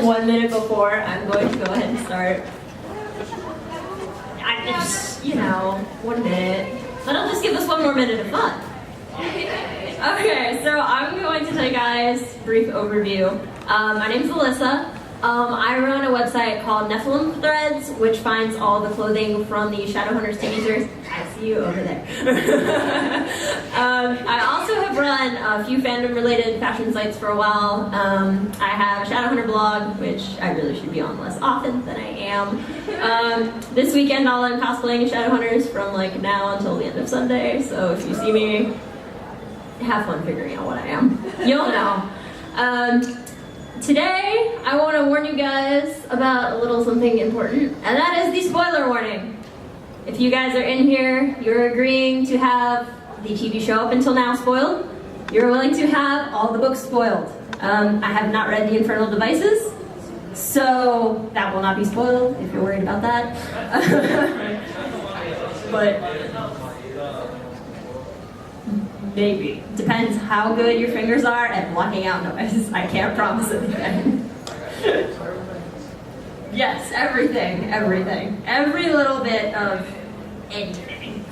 like 1 minute before, I'm going to go ahead and start. I just, 1 minute. But I'll just give us 1 more minute of fun. Okay, so I'm going to tell you guys a brief overview. My name's Alyssa. I run a website called Nephilim Threads, which finds all the clothing from the Shadowhunters TV series. I see you over there. I also have run a few fandom-related fashion sites for a while. I have a Shadowhunter blog, which I really should be on less often than I am. This weekend, I'm cosplaying Shadowhunters from now until the end of Sunday. So if you see me, have fun figuring out what I am. You'll know. Today, I want to warn you guys about a little something important, and that is the spoiler warning. If you guys are in here, you're agreeing to have the TV show up until now spoiled. You're willing to have all the books spoiled. I have not read the Infernal Devices, so that will not be spoiled if you're worried about that. But maybe. Depends how good your fingers are at blocking out noise. I can't promise anything. Yes, everything. Every little bit of anything.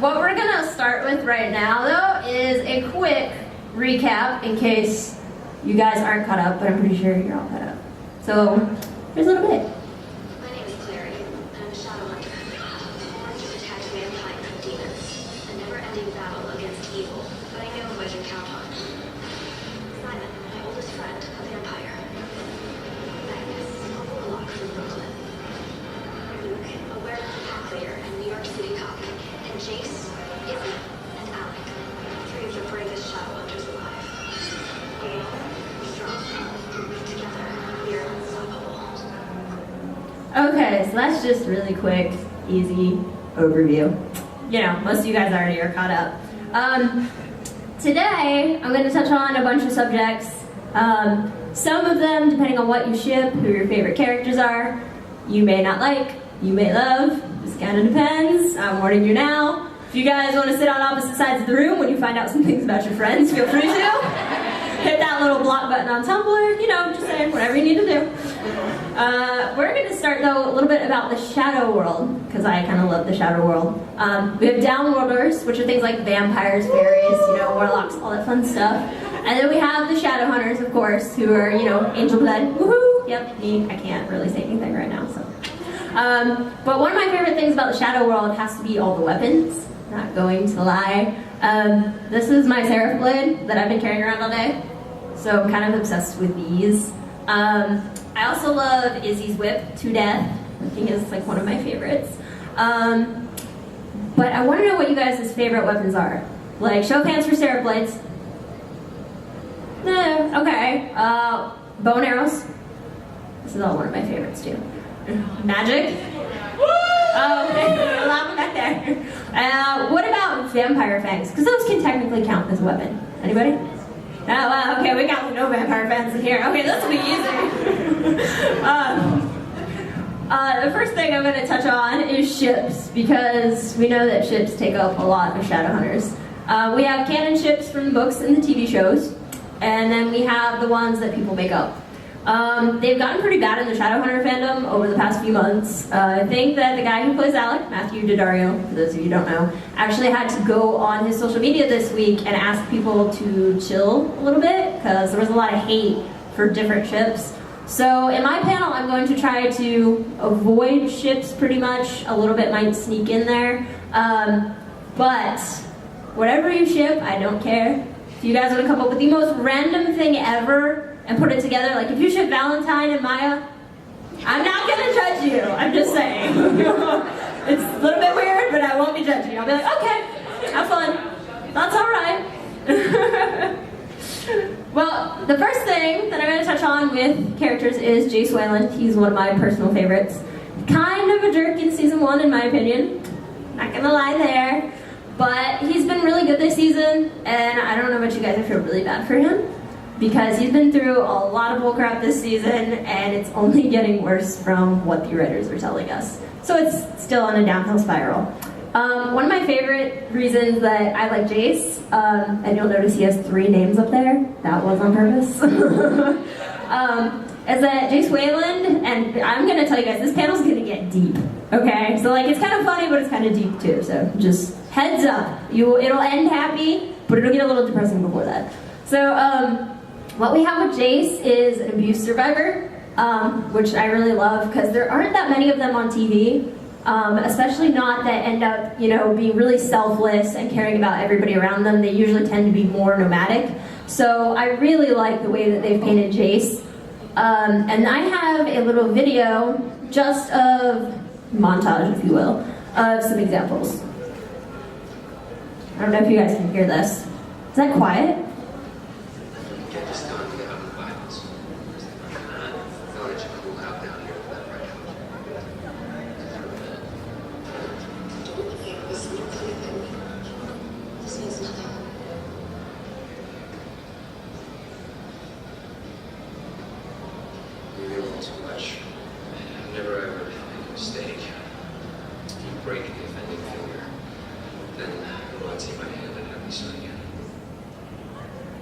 What we're gonna start with right now, though, is a quick recap in case you guys aren't caught up, but I'm pretty sure you're all caught up. So, here's a little bit. My name is Clary, and I'm a Shadowhunter, born to protect mankind from demons. A never-ending battle against evil, but I know who I can count on. Simon, my oldest friend, a vampire. Magnus, a warlock from Brooklyn. Luke, a werewolf pack leader and New York City cop. And Jace, Isabelle, and Alec, 3 of the bravest Shadowhunters alive. We're strong. Together, we are unstoppable. Okay, so that's just really quick, easy overview. Most of you guys already are caught up. Today, I'm going to touch on a bunch of subjects. Some of them, depending on what you ship, who your favorite characters are, you may not like, you may love. Just kind of depends. I'm warning you now. If you guys want to sit on opposite sides of the room when you find out some things about your friends, feel free to. Hit that little block button on Tumblr, just saying, whatever you need to do. We're going to start, though, a little bit about the Shadow World, because I kind of love the Shadow World. We have Downworlders, which are things like vampires, fairies, warlocks, all that fun stuff. And then we have the Shadowhunters, of course, who are, angel blood. Woohoo! Yep, me. I can't really say anything right now, so. But one of my favorite things about the Shadow World has to be all the weapons. Not going to lie. This is my Seraph Blade that I've been carrying around all day. So I'm kind of obsessed with these. I also love Izzy's whip to death. I think it's one of my favorites. But I want to know what you guys' favorite weapons are. Show of hands for Seraph Blades. Okay. Bow and arrows. This is all one of my favorites too. Magic. Oh, okay. A lot back there. What about vampire fangs? Because those can technically count as a weapon. Anybody? Oh, wow, okay, we got no vampire fangs in here. Okay, this will be easy. The first thing I'm going to touch on is ships, because we know that ships take up a lot of Shadowhunters. We have canon ships from the books and the TV shows, and then we have the ones that people make up. They've gotten pretty bad in the Shadowhunter fandom over the past few months. I think that the guy who plays Alec, Matthew Daddario, for those of you who don't know, actually had to go on his social media this week and ask people to chill a little bit, because there was a lot of hate for different ships. So in my panel, I'm going to try to avoid ships pretty much. A little bit might sneak in there. But whatever you ship, I don't care. If you guys want to come up with the most random thing ever and put it together, if you ship Valentine and Maya, I'm not going to judge you. I'm just saying. It's a little bit weird, but I won't be judging. I'll be like, okay, have fun. That's all right. Well, the first thing that I'm going to touch on with characters is Jace Wayland. He's one of my personal favorites. Kind of a jerk in season 1, in my opinion. Not going to lie there. But he's been really good this season, and I don't know about you guys, I feel really bad for him. Because he's been through a lot of bullcrap this season, and it's only getting worse from what the writers are telling us. So it's still on a downhill spiral. One of my favorite reasons that I like Jace, and you'll notice he has 3 names up there, that was on purpose, is that Jace Wayland, and I'm going to tell you guys, this panel's going to get deep, okay? So like, it's kind of funny, but it's kind of deep too, so just heads up. It'll end happy, but it'll get a little depressing before that. So what we have with Jace is an abuse survivor, which I really love, because there aren't that many of them on TV. Especially not that end up, being really selfless and caring about everybody around them. They usually tend to be more nomadic. So I really like the way that they've painted Jace. And I have a little video, just of montage, if you will, of some examples. I don't know if you guys can hear this. Is that quiet?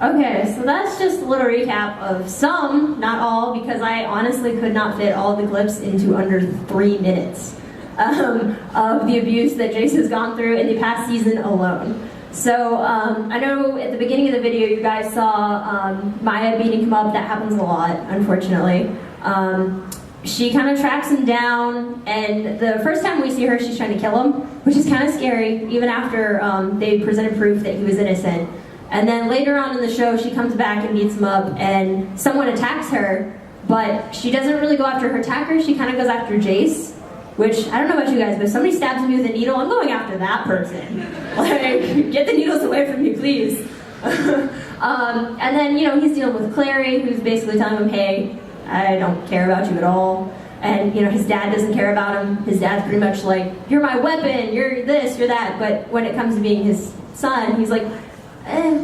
Okay, so that's just a little recap of some, not all, because I honestly could not fit all the clips into under 3 minutes of the abuse that Jace has gone through in the past season alone. So I know at the beginning of the video you guys saw Maya beating him up. That happens a lot, unfortunately. She kind of tracks him down, and the first time we see her, she's trying to kill him, which is kind of scary, even after they presented proof that he was innocent. And then later on in the show, she comes back and beats him up, and someone attacks her, but she doesn't really go after her attacker. She kind of goes after Jace, which, I don't know about you guys, but if somebody stabs me with a needle, I'm going after that person. Like, get the needles away from me, please. And then, he's dealing with Clary, who's basically telling him, hey, I don't care about you at all. And, his dad doesn't care about him. His dad's pretty much like, you're my weapon, you're this, you're that. But when it comes to being his son, he's like,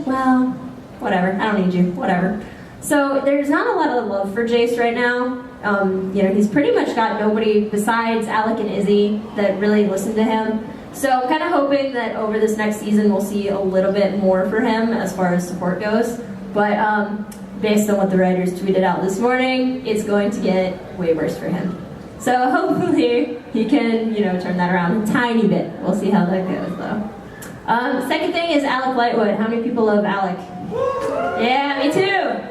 well, whatever, I don't need you, whatever. So there's not a lot of love for Jace right now. He's pretty much got nobody besides Alec and Izzy that really listen to him. So I'm kind of hoping that over this next season we'll see a little bit more for him as far as support goes. But based on what the writers tweeted out this morning, it's going to get way worse for him. So hopefully he can, turn that around a tiny bit. We'll see how that goes though. Second thing is Alec Lightwood. How many people love Alec? Yeah, me too.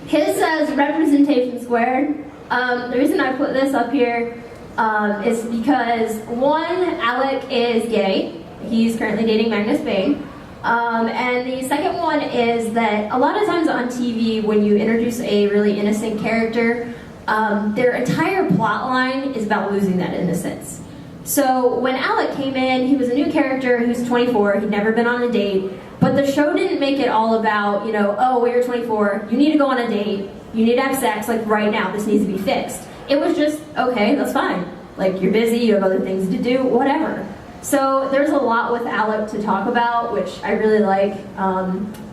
His says representation squared. The reason I put this up here is because, one, Alec is gay. He's currently dating Magnus Bane. And the second one is that a lot of times on TV, when you introduce a really innocent character, their entire plot line is about losing that innocence. So when Alec came in, he was a new character who's 24, he'd never been on a date, but the show didn't make it all about, oh, well, you're 24, you need to go on a date, you need to have sex, like right now, this needs to be fixed. It was just, okay, that's fine. Like, you're busy, you have other things to do, whatever. So there's a lot with Alec to talk about, which I really like.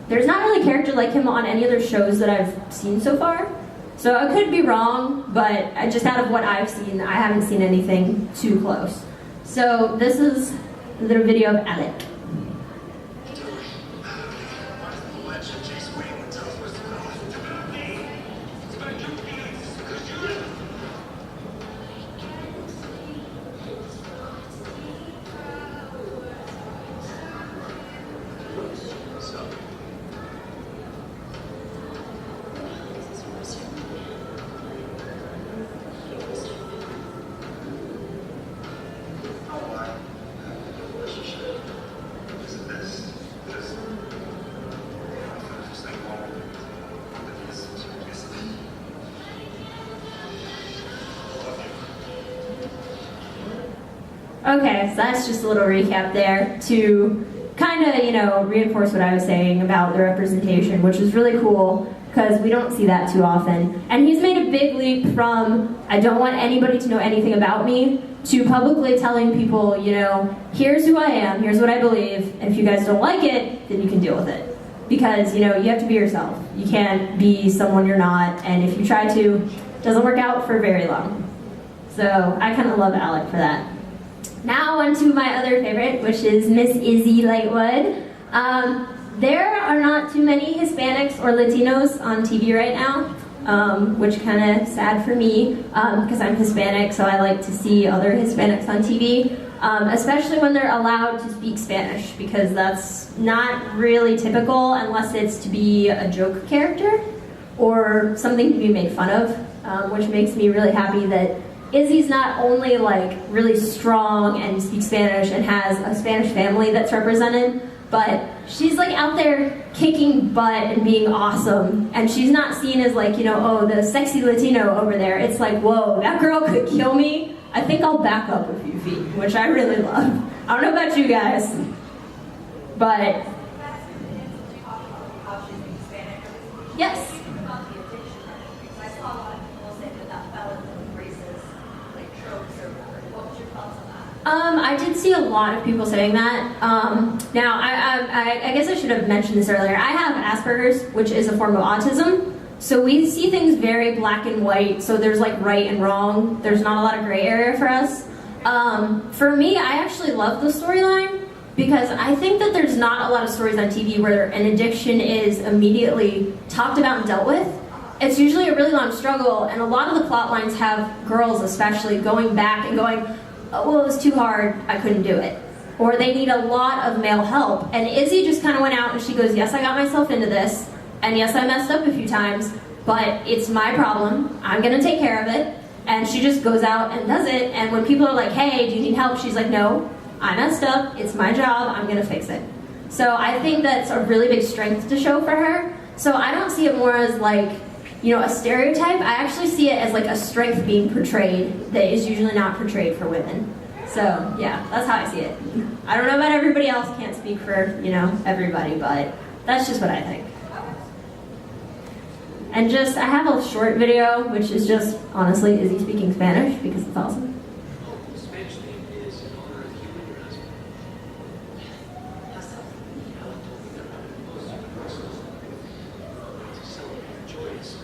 There's not really a character like him on any other shows that I've seen so far. So I could be wrong, but just out of what I've seen, I haven't seen anything too close. So this is a little video of Alec. Okay, so that's just a little recap there to kind of, reinforce what I was saying about the representation, which is really cool because we don't see that too often. And he's made a big leap from, I don't want anybody to know anything about me, to publicly telling people, here's who I am, here's what I believe, and if you guys don't like it, then you can deal with it. Because, you have to be yourself. You can't be someone you're not, and if you try to, it doesn't work out for very long. So I kind of love Alec for that. Now on to my other favorite, which is Miss Izzy Lightwood. There are not too many Hispanics or Latinos on TV right now, which kind of sad for me, because I'm Hispanic, so I like to see other Hispanics on TV, especially when they're allowed to speak Spanish, because that's not really typical unless it's to be a joke character or something to be made fun of, which makes me really happy that Izzy's not only like really strong and speaks Spanish and has a Spanish family that's represented, but she's like out there kicking butt and being awesome. And she's not seen as like, you know, oh, the sexy Latino over there. It's like, whoa, that girl could kill me. I think I'll back up a few feet, which I really love. I don't know about you guys, but yes. I did see a lot of people saying that. Now, I guess I should have mentioned this earlier. I have Asperger's, which is a form of autism. So we see things very black and white. So there's like right and wrong. There's not a lot of gray area for us. For me, I actually love the storyline because I think that there's not a lot of stories on TV where an addiction is immediately talked about and dealt with. It's usually a really long struggle, and a lot of the plot lines have girls especially going back and going, oh, well, it was too hard, I couldn't do it. Or they need a lot of male help. And Izzy just kind of went out and she goes, yes, I got myself into this, and yes, I messed up a few times, but it's my problem, I'm gonna take care of it. And she just goes out and does it, and when people are like, hey, do you need help? She's like, no, I messed up, it's my job, I'm gonna fix it. So I think that's a really big strength to show for her. So I don't see it more as like, you know, a stereotype. I actually see it as like a strength being portrayed that is usually not portrayed for women. So yeah, that's how I see it. I don't know about everybody else, can't speak for, you know, everybody, but that's just what I think. And just, I have a short video, which is just, honestly, Izzy speaking Spanish, because it's awesome. The Spanish name is in honor of you and your husband. To celebrate your joyous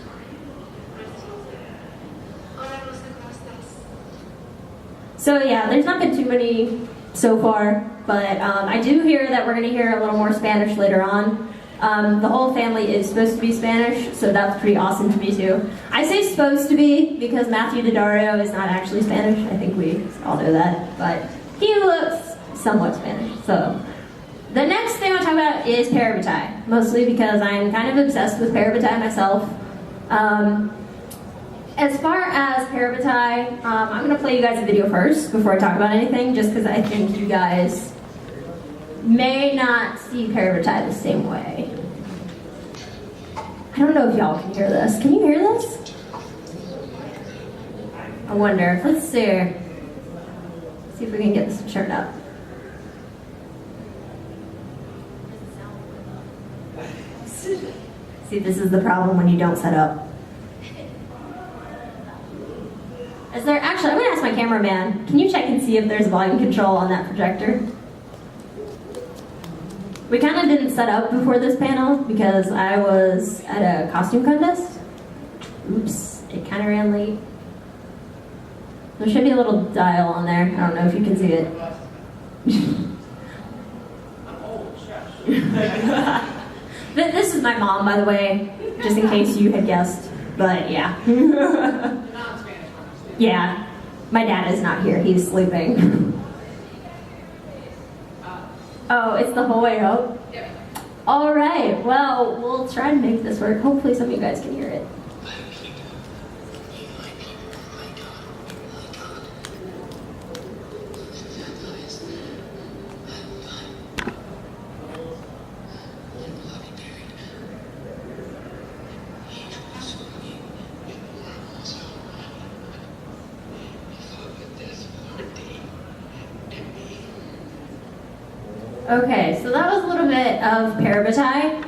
So yeah, there's not been too many so far, but I do hear that we're going to hear a little more Spanish later on. The whole family is supposed to be Spanish, so that's pretty awesome to me too. I say supposed to be because Matthew Daddario is not actually Spanish. I think we all know that, but he looks somewhat Spanish. So the next thing I'll talk about is Parabatai, mostly because I'm kind of obsessed with Parabatai myself. As far as Parabatai, I'm going to play you guys a video first before I talk about anything, just because I think you guys may not see Parabatai the same way. I don't know if y'all can hear this. Can you hear this? I wonder. Let's see. See if we can get this turned up. See, this is the problem when you don't set up. Is there, actually, I'm going to ask my cameraman, can you check and see if there's volume control on that projector? We kind of didn't set up before this panel because I was at a costume contest. Oops, it kind of ran late. There should be a little dial on there. I don't know if you can see it. This is my mom, by the way, just in case you had guessed, but yeah. Yeah, my dad is not here, he's sleeping. Oh, it's the whole way up? Yep. All right, well, we'll try to make this work. Hopefully some of you guys can hear it. Okay, so that was a little bit of Parabatai.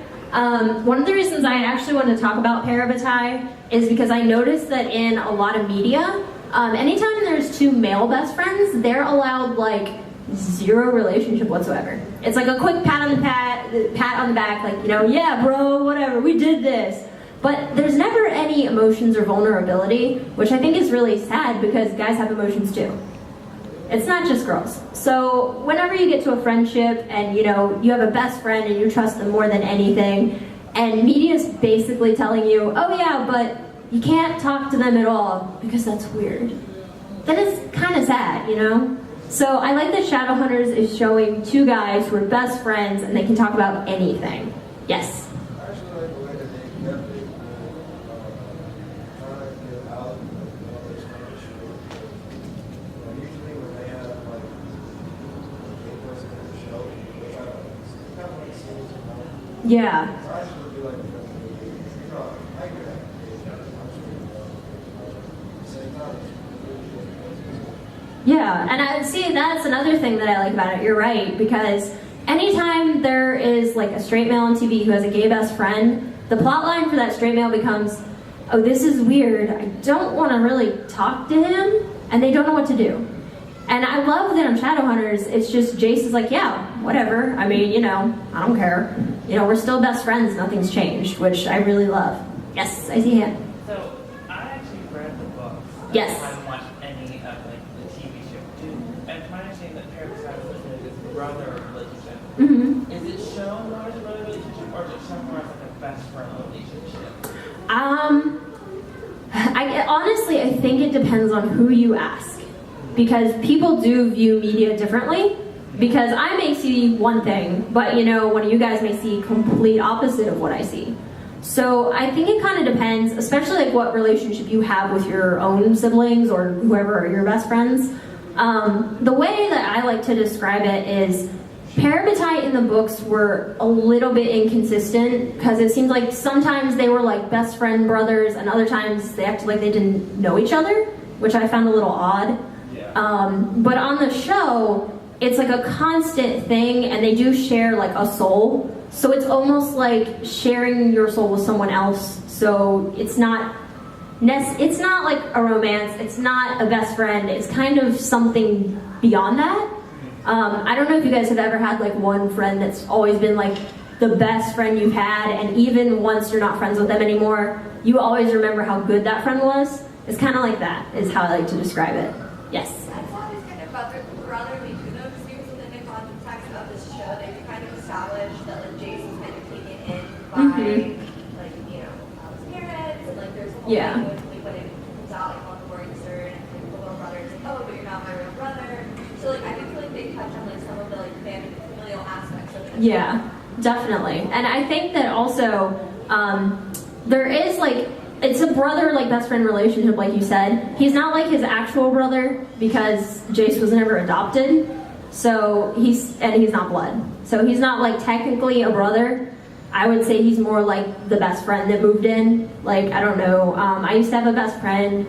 One of the reasons I actually wanted to talk about Parabatai is because I noticed that in a lot of media, anytime there's two male best friends, they're allowed like zero relationship whatsoever. It's like a quick pat on the back, like, you know, yeah, bro, whatever, we did this. But there's never any emotions or vulnerability, which I think is really sad because guys have emotions too. It's not just girls. So whenever you get to a friendship and you know you have a best friend and you trust them more than anything, and media's basically telling you, oh yeah, but you can't talk to them at all because that's weird. That is kind of sad, you know? So I like that Shadowhunters is showing two guys who are best friends and they can talk about anything. Yes? I actually like the way that they kept it, trying to get Alec and others kind of show. Usually when they have like a person in the show, they try to kind of like scenes, you know? Yeah. So I actually do like the fact that they, you know, I agree that. Same time, it's really good. Yeah, and I see that's another thing that I like about it. You're right, because anytime there is like a straight male on TV who has a gay best friend, the plot line for that straight male becomes, oh, this is weird. I don't want to really talk to him, and they don't know what to do. And I love that on Shadowhunters, it's just Jace is like, yeah, whatever. I mean, you know, I don't care. You know, we're still best friends. Nothing's changed, which I really love. Yes, I see him. So, I actually read the books. Yes. I haven't watched any of like the TV show. And to my understanding that Parabatai was like this brother relationship. Mm-hmm. Is it shown more as a brother relationship or is it shown more as like a best friend relationship? Honestly, I think it depends on who you ask. Because people do view media differently. Because I may see one thing, but you know, one of you guys may see complete opposite of what I see. So I think it kind of depends, especially like what relationship you have with your own siblings or whoever are your best friends. The way that I like to describe it is Parabatai in the books were a little bit inconsistent because it seems like sometimes they were like best friend brothers and other times they acted like they didn't know each other, which I found a little odd. But on the show, it's like a constant thing and they do share like a soul. So it's almost like sharing your soul with someone else. So it's not like a romance, it's not a best friend, it's kind of something beyond that. I don't know if you guys have ever had like one friend that's always been like the best friend you've had, and even once you're not friends with them anymore, you always remember how good that friend was. It's kind of like that, is how I like to describe it. Yes? I thought it was kind of brotherly too, though, because even within the context of this show, they kind of established that like Jace was kind of taken in by like, you know, his parents, and like there's a whole thing with like, when it comes out like on the boring sir, and like the little brother is like, oh, but you're not my real brother. So like I feel like they touch on like some of the like familial aspects of it. Yeah, definitely. And I think that also there is like, it's a brother like best friend relationship, like you said. He's not like his actual brother because Jace was never adopted, so he's not blood, so he's not like technically a brother. I would say he's more like the best friend that moved in. Like, I don't know, I used to have a best friend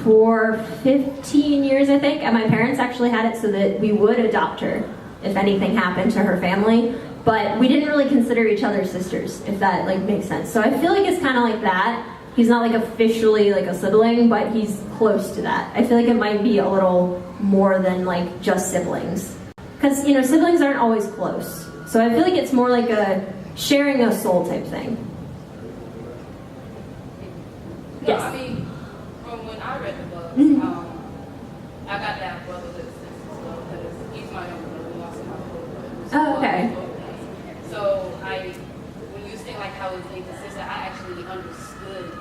for 15 years, I think, and my parents actually had it so that we would adopt her if anything happened to her family, but we didn't really consider each other sisters, if that like makes sense. So I feel like it's kind of like that. He's not like officially like a sibling, but he's close to that. I feel like it might be a little more than like just siblings, because you know siblings aren't always close. So I feel like it's more like a sharing a soul type thing. No, Yes. I mean, from when I read the books, I got that brother that's as well because he's my younger brother. We lost him my older brother. Oh, okay. So when you say like how it's inconsistent, I actually understood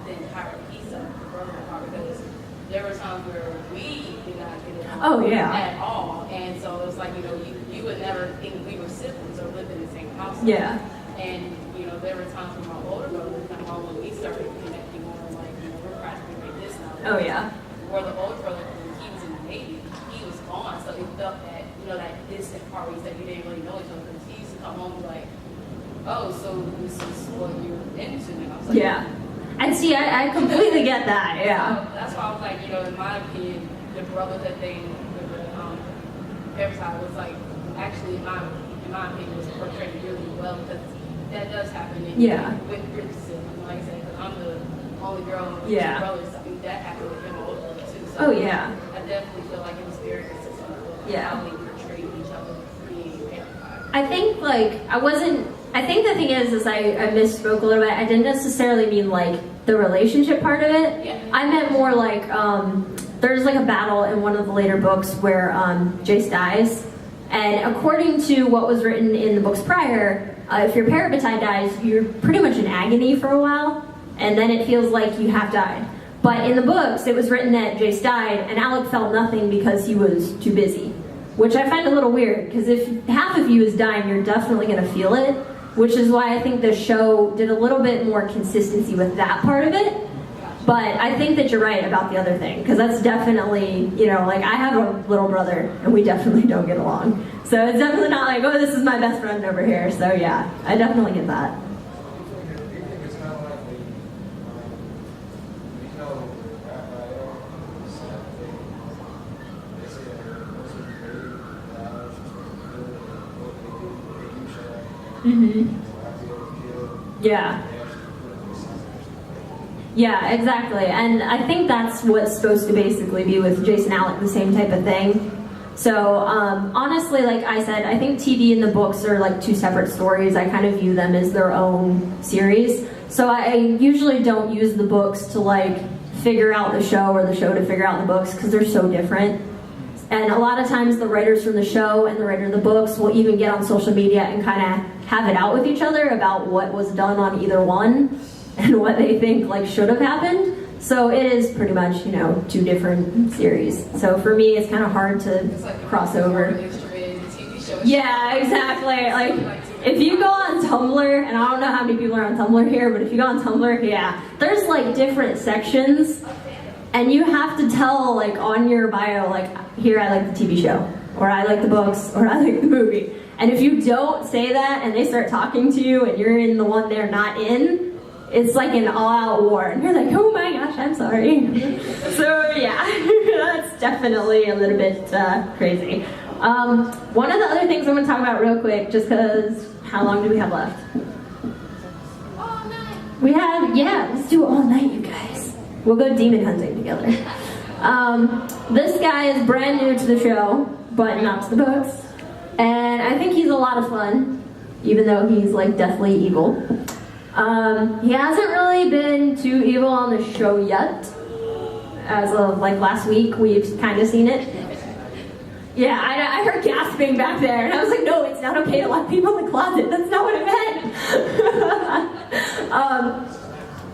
the entire piece of the brother part because there were times where we did not get along at all, and so it was like you would never think we were siblings or lived in the same house. Yeah. And there were times when my older brother would come home when we started connecting more, like we're practically like this now. Oh yeah. Where the older brother, when he was in the Navy, he was gone, so it felt that that distant parties that you didn't really know each other. Because he used to come home and be like, oh, so this is what you're into now. So, Yeah. And see, I completely get that. Yeah. So that's why I was like, in my opinion, the brotherhood thing with the Parabatai was like actually in my opinion was portrayed really well because that does happen with Rick's sibling, like I said, because I'm the only girl with two brothers. I mean, that happened with him older too. So I definitely feel like it was very consistent with how they portrayed each other being Parabatai. I think I think the thing is I misspoke a little bit. I didn't necessarily mean like the relationship part of it. Yeah. I meant more like there's like a battle in one of the later books where Jace dies, and according to what was written in the books prior, if your Parabatai dies, you're pretty much in agony for a while, and then it feels like you have died. But in the books, it was written that Jace died, and Alec felt nothing because he was too busy, which I find a little weird, because if half of you is dying, you're definitely going to feel it, which is why I think the show did a little bit more consistency with that part of it. But I think that you're right about the other thing, because that's definitely, you know, like I have a little brother, and we definitely don't get along. So it's definitely not like, oh, this is my best friend over here. So yeah, I definitely get that. Do you think it's kind of like the, you know, Raphael, they say that they're supposed to be very loud, supposed to be good, and what they do show up. Raphael was killed. Yeah. They actually put him in something. Yeah, exactly. And I think that's what's supposed to basically be with Jace and Alec, the same type of thing. So, honestly, like I said, I think TV and the books are like two separate stories. I kind of view them as their own series. So I usually don't use the books to like figure out the show or the show to figure out the books, because they're so different. And a lot of times the writers from the show and the writer of the books will even get on social media and kind of have it out with each other about what was done on either one and what they think like should have happened. So it is pretty much, you know, two different series. So for me, it's kind of hard to cross over. Yeah, exactly. Like, if you go on Tumblr, and I don't know how many people are on Tumblr here, but if you go on Tumblr, yeah, there's like different sections, and you have to tell like on your bio, like, here I like the TV show, or I like the books, or I like the movie. And if you don't say that, and they start talking to you, and you're in the one they're not in, it's like an all-out war, and you're like, oh my gosh, I'm sorry. So yeah, that's definitely a little bit crazy. One of the other things I'm going to talk about real quick, just because, how long do we have left? All night. We have, yeah, let's do it all night, you guys. We'll go demon hunting together. This guy is brand new to the show, but not to the books. And I think he's a lot of fun, even though he's like deathly evil. He hasn't really been too evil on the show yet. As of like last week, we've kind of seen it. Yeah, I heard gasping back there, and I was like, no, it's not okay to lock people in the closet. That's not what I meant.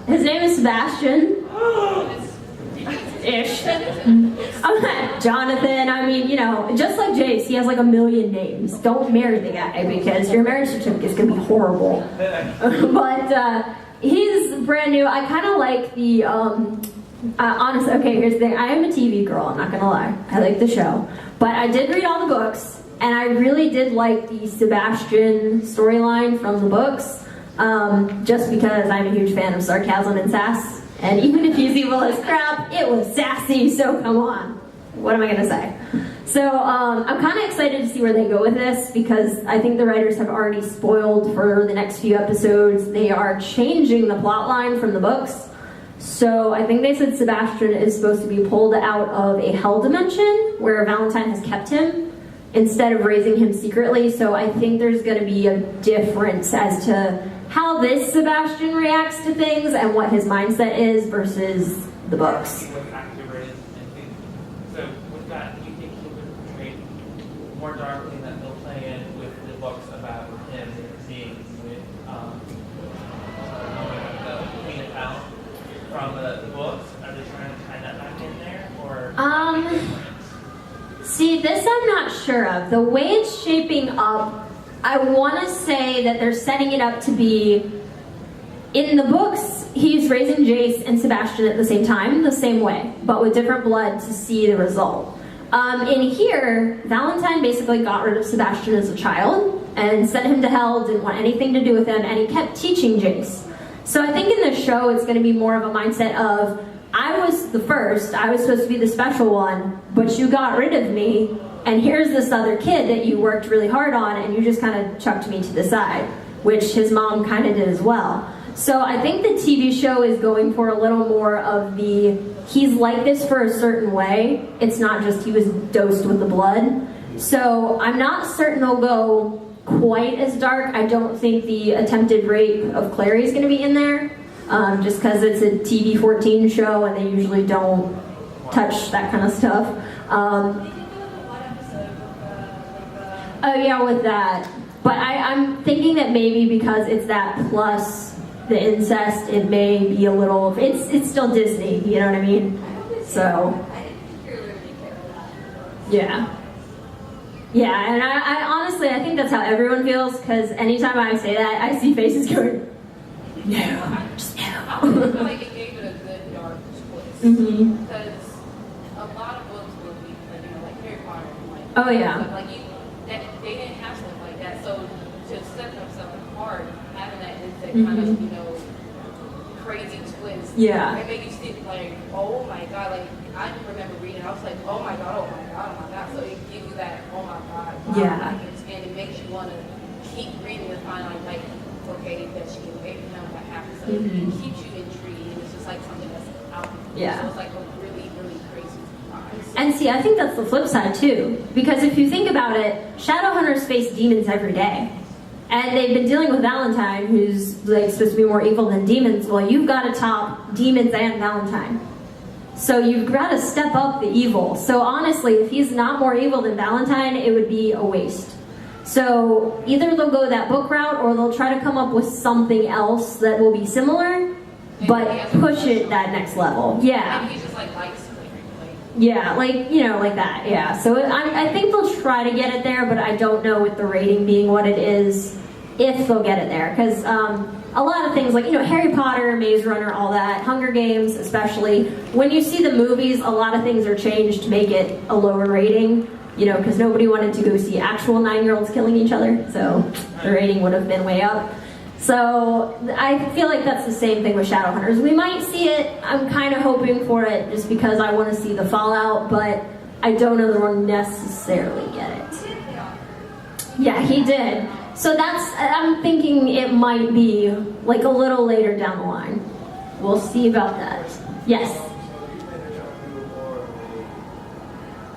His name is Sebastian. Ish. Jonathan, I mean, you know, just like Jace, he has like a million names. Don't marry the guy, because your marriage certificate is going to be horrible. But he's brand new. I kind of like the, honestly, okay, here's the thing. I am a TV girl, I'm not going to lie. I like the show. But I did read all the books, and I really did like the Sebastian storyline from the books, just because I'm a huge fan of sarcasm and sass. And even if he's evil as crap, it was sassy, so come on. What am I going to say? So I'm kind of excited to see where they go with this, because I think the writers have already spoiled for the next few episodes. They are changing the plot line from the books. So I think they said Sebastian is supposed to be pulled out of a hell dimension where Valentine has kept him, instead of raising him secretly. So I think there's going to be a difference as to how this Sebastian reacts to things and what his mindset is versus the books. He was activated and things. So with that, do you think he would portray more darkly that they'll play in with the books about him being with the Queen of Hell from the books? Are they trying to tie that back in there, or? See, this I'm not sure of. The way it's shaping up, I want to say that they're setting it up to be, in the books, he's raising Jace and Sebastian at the same time, the same way, but with different blood to see the result. In here, Valentine basically got rid of Sebastian as a child and sent him to hell, didn't want anything to do with him, and he kept teaching Jace. So I think in the show it's going to be more of a mindset of, I was the first, I was supposed to be the special one, but you got rid of me, and here's this other kid that you worked really hard on, and you just kind of chucked me to the side, which his mom kind of did as well. So I think the TV show is going for a little more of the, he's like this for a certain way. It's not just he was dosed with the blood. So I'm not certain they'll go quite as dark. I don't think the attempted rape of Clary is going to be in there, just because it's a TV 14 show and they usually don't touch that kind of stuff. One episode with Oh yeah, with that. But I'm thinking that maybe because it's that plus the incest, it may be a little. It's still Disney, you know what I mean? So. I didn't particularly care for that. Yeah. Yeah, and I honestly, I think that's how everyone feels, because anytime I say that, I see faces going, no, just I no. feel like it gave it a good dark twist. Mhm. Because a lot of books will be, like, you know, like Harry Potter, and, like, Oh, yeah. stuff, like they didn't have stuff like that. So to set themselves apart, having that insect kind of, you know, crazy twist. Yeah. It made you think like, oh my god, like I remember reading, I was like, oh my god, oh my god, oh my god. So it gives you that, oh my god, wow, Yeah. and it makes you want to keep reading and find out, like, okay, that she can maybe know what happened. So it keeps you intrigued, and it's just like something that's out there. Yeah. So it's like a really, really crazy surprise. And see, I think that's the flip side too, because if you think about it, Shadowhunters face demons every day. And they've been dealing with Valentine, who's like supposed to be more evil than demons. Well, you've got to top demons and Valentine. So you've got to step up the evil. So honestly, if he's not more evil than Valentine, it would be a waste. So either they'll go that book route, or they'll try to come up with something else that will be similar, but push it that next level. Yeah. Maybe he's just like light splitting, like. Yeah, like, you know, like that, yeah. So I think they'll try to get it there, but I don't know with the rating being what it is, if they'll get it there. Because a lot of things, like, you know, Harry Potter, Maze Runner, all that, Hunger Games especially, when you see the movies, a lot of things are changed to make it a lower rating, you know, because nobody wanted to go see actual 9-year-olds killing each other, so the rating would have been way up. So I feel like that's the same thing with Shadowhunters. We might see it. I'm kind of hoping for it just because I want to see the fallout, but I don't know that we'll necessarily get it. Yeah, he did. So I'm thinking it might be like a little later down the line. We'll see about that. Yes? So you think they're trying to do more of a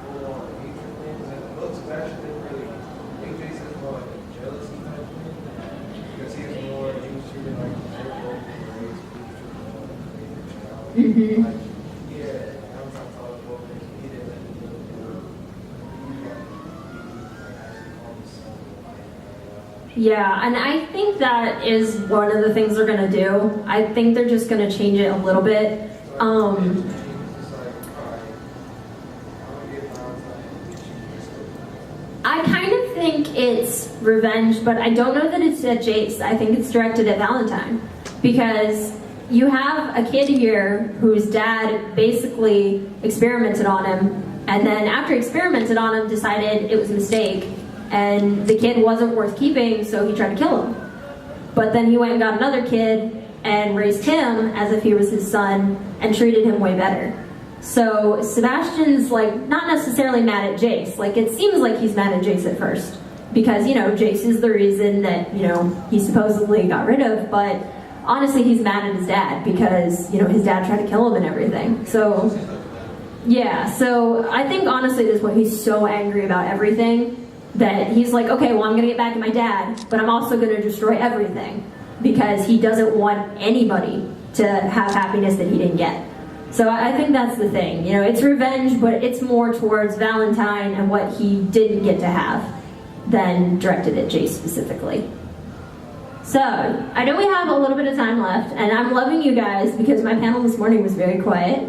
full-on hatred thing? Because in the books, it's actually really, I think Jace is more like a jealousy type thing. Because he was treated like a terrible, he was treated like, yeah, I'm trying to tell the book, he didn't let me do Yeah, and I think that is one of the things they're going to do. I think they're just going to change it a little bit. I kind of think it's revenge, but I don't know that it's at Jace. I think it's directed at Valentine. Because you have a kid here whose dad basically experimented on him, and then after he experimented on him, decided it was a mistake, and the kid wasn't worth keeping, so he tried to kill him. But then he went and got another kid and raised him as if he was his son and treated him way better. So Sebastian's like not necessarily mad at Jace. Like it seems like he's mad at Jace at first because, you know, Jace is the reason that, you know, he supposedly got rid of, but honestly he's mad at his dad because, you know, his dad tried to kill him and everything. So yeah, so I think honestly at this point he's so angry about everything that he's like, okay, well I'm gonna get back at my dad, but I'm also gonna destroy everything because he doesn't want anybody to have happiness that he didn't get. So I think that's the thing, you know, it's revenge, but it's more towards Valentine and what he didn't get to have than directed at Jace specifically. So, I know we have a little bit of time left, and I'm loving you guys because my panel this morning was very quiet,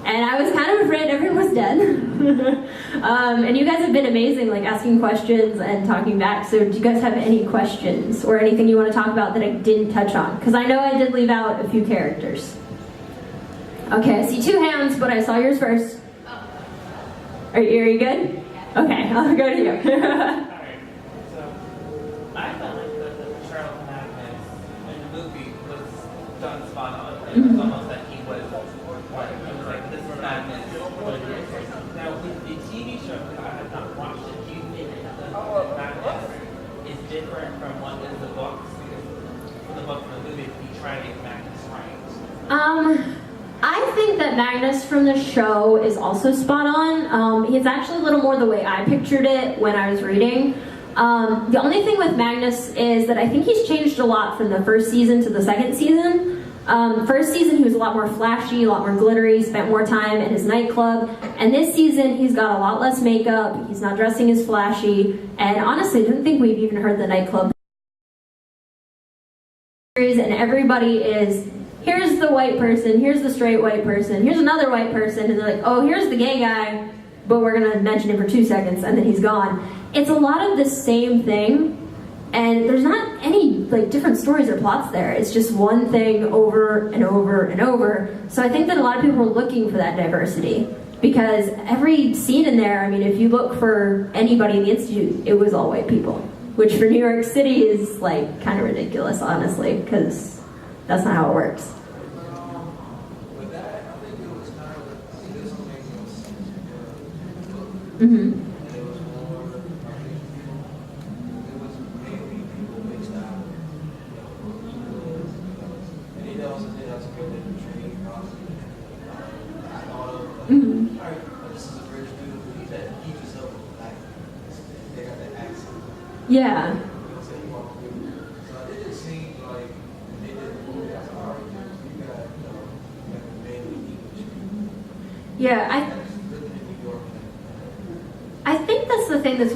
and I was kind of afraid everyone was dead. And you guys have been amazing, like asking questions and talking back, so do you guys have any questions or anything you want to talk about that I didn't touch on? Because I know I did leave out a few characters. Okay, I see 2 hands, but I saw yours first. Are you good? Okay, I'll go to you. Alright, so I felt like the Charles Magnus in the movie was done spot on. It was almost like he was like, this is Magnus. Now with the TV show, because I have not watched it, do you think that the Magnus is different from what is the books? Because from the book and the movie, he tried to get Magnus right. I think that Magnus from the show is also spot on. He's actually a little more the way I pictured it when I was reading. The only thing with Magnus is that I think he's changed a lot from the first season to the second season. First season, he was a lot more flashy, a lot more glittery, spent more time at his nightclub. And this season, he's got a lot less makeup, he's not dressing as flashy, and honestly, I don't think we've even heard the nightclub. And everybody is, here's the white person, here's the straight white person, here's another white person, and they're like, oh, here's the gay guy, but we're gonna mention him for 2 seconds, and then he's gone. It's a lot of the same thing, and there's not any like different stories or plots there. It's just one thing over and over and over. So I think that a lot of people are looking for that diversity, because every scene in there, I mean, if you look for anybody in the Institute, it was all white people. Which for New York City is like kind of ridiculous, honestly, because that's not how it works. With that, I think it was kind of, I think this one makes more sense. Mm-hmm. And it was more, I think, it was mainly people mixed out. And he also did have some good training process. I thought of, like, all right, this is a British dude, he keeps himself black. They got that accent. Yeah. So it just seemed like they did the movie. I was like, all right, you got, mainly English. Yeah, Living in New York. I think that's the thing that's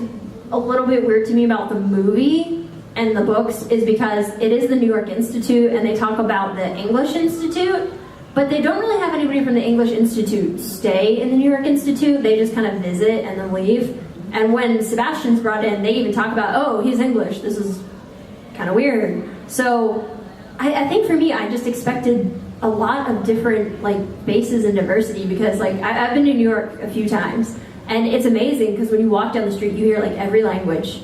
a little bit weird to me about the movie and the books, is because it is the New York Institute and they talk about the English Institute, but they don't really have anybody from the English Institute stay in the New York Institute. They just kind of visit and then leave. And when Sebastian's brought in, they even talk about, oh, he's English, this is kind of weird. So I think for me, I just expected a lot of different like bases and diversity, because like I've been to New York a few times, and it's amazing because when you walk down the street, you hear like every language.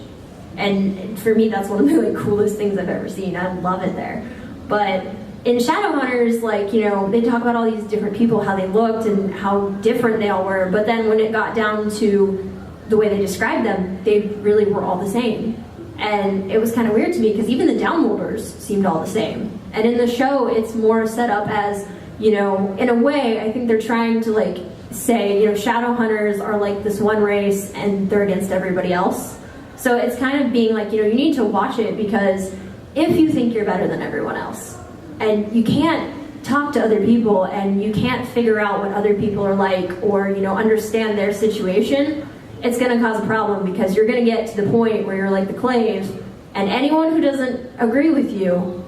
And for me, that's one of the like coolest things I've ever seen. I love it there. But in Shadowhunters, like, you know, they talk about all these different people, how they looked and how different they all were. But then when it got down to the way they described them, they really were all the same. And it was kind of weird to me because even the downloaders seemed all the same. And in the show, it's more set up as, you know, in a way, I think they're trying to like say, you know, Shadowhunters are like this one race and they're against everybody else. So it's kind of being like, you know, you need to watch it because if you think you're better than everyone else and you can't talk to other people and you can't figure out what other people are like or, you know, understand their situation, it's going to cause a problem because you're going to get to the point where you're like the clave, and anyone who doesn't agree with you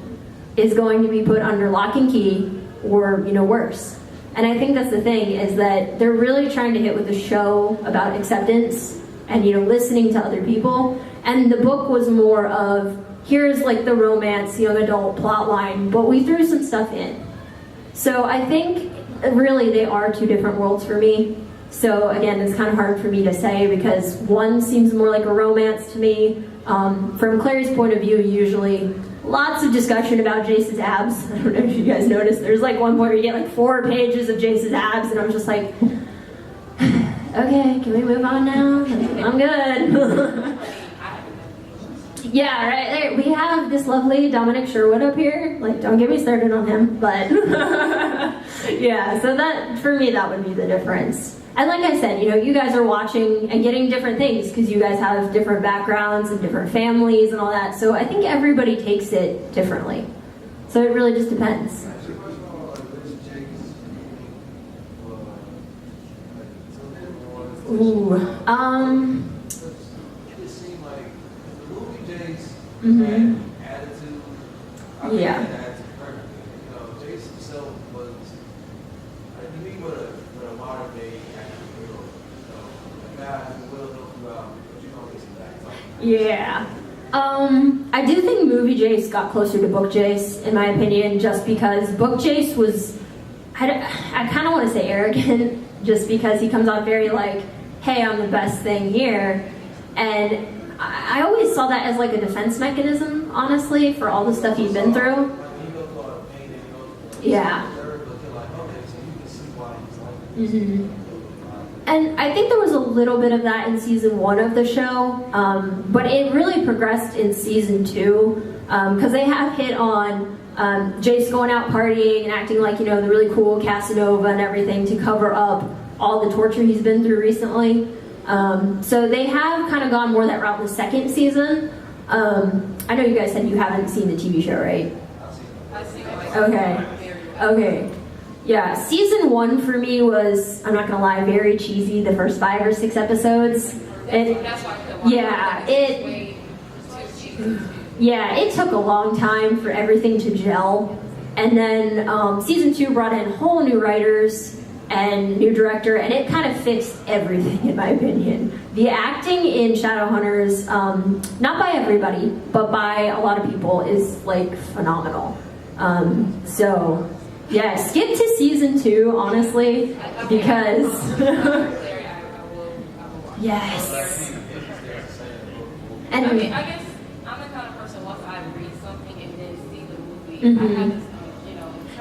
is going to be put under lock and key or, you know, worse. And I think that's the thing, is that they're really trying to hit with a show about acceptance and, you know, listening to other people. And the book was more of, here's like the romance, young adult plot line, but we threw some stuff in. So I think really they are two different worlds for me. So again, it's kind of hard for me to say because one seems more like a romance to me. From Clary's point of view, usually lots of discussion about Jace's abs. I don't know if you guys noticed. There's like one point where you get like 4 pages of Jace's abs, and I'm just like, okay, can we move on now? I'm good. Yeah, right there. We have this lovely Dominic Sherwood up here. Like, don't get me started on him, but yeah, so that, for me, that would be the difference. And like I said, you know, you guys are watching and getting different things because you guys have different backgrounds and different families and all that. So I think everybody takes it differently. So it really just depends. Actually, first of all, like, this Jace, Ooh, it just seemed like the movie Jace Mhm. had attitude. I think Yeah. he had attitude perfectly. You know, Jace himself was, like, to me, what a modern day action hero. You know, a guy who will help you out, but you don't get some back talk. yeah. I do think movie Jace got closer to book Jace, in my opinion, just because book Jace was, I kind of want to say arrogant, just because he comes out very like, hey, I'm the best thing here. And I always saw that as like a defense mechanism, honestly, for all the stuff he'd been through. Like, when you go through all the pain and you go through Yeah. but you're like, okay, so you can see why he's like this. And I think there was a little bit of that in season 1 of the show, but it really progressed in season 2, because they have hit on Jace going out partying and acting like, you know, the really cool Casanova and everything to cover up all the torture he's been through recently. So they have kind of gone more that route in the 2nd season. I know you guys said you haven't seen the TV show, right? I've seen it. I see like Okay. Okay. Yeah, season 1 for me was, I'm not gonna lie, very cheesy. The first 5 or 6 episodes. That's why I couldn't watch Yeah, it. Way too cheesy. Yeah, it took a long time for everything to gel. And then season 2 brought in whole new writers and new director, and it kind of fixed everything, in my opinion. The acting in Shadowhunters, not by everybody, but by a lot of people, is like phenomenal. So, yeah, skip to season 2, honestly, because yes. And I mean, I guess I'm the kind of person, once I read something and then see the movie, I have this,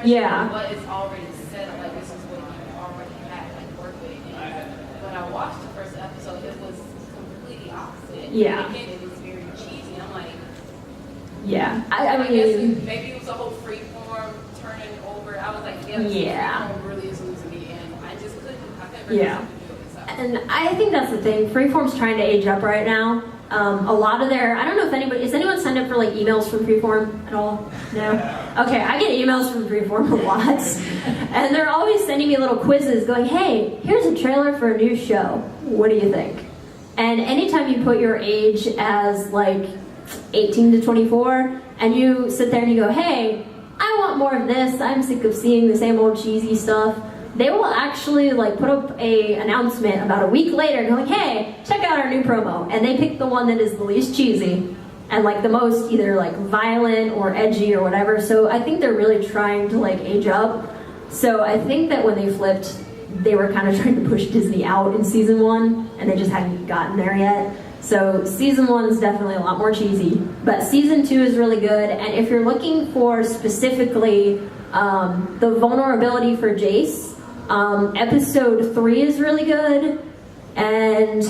impression what is already set, like this is what you already had, like work with. And when I watched the first episode, it was completely opposite. Yeah. And again, it was very cheesy. I'm like, yeah. I I guess mean, maybe it was a whole free form turning over. I was like, yeah, Yeah. Freeform really is losing me, and I just couldn't. I couldn't Yeah. really do it. So. and I think that's the thing. Freeform's trying to age up right now. A lot of I don't know if is anyone signed up for like emails from Freeform at all? No? Okay, I get emails from Freeform a lot. And they're always sending me little quizzes going, hey, here's a trailer for a new show. What do you think? And anytime you put your age as like 18 to 24, and you sit there and you go, hey, I want more of this, I'm sick of seeing the same old cheesy stuff, they will actually like put up a announcement about a week later going, hey, check out our new promo. And they pick the one that is the least cheesy and like the most either like violent or edgy or whatever. So I think they're really trying to like age up. So I think that when they flipped, they were kind of trying to push Disney out in season 1 and they just hadn't gotten there yet. So season 1 is definitely a lot more cheesy, but season 2 is really good. And if you're looking for specifically the vulnerability for Jace, episode 3 is really good, and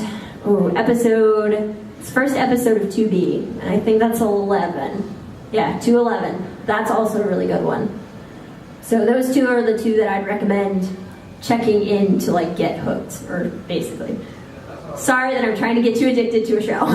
first episode of 2B, and I think that's 11. Yeah, 211. That's also a really good one. So those 2 are the 2 that I'd recommend checking in to like get hooked, or basically. Sorry that I'm trying to get you addicted to a show.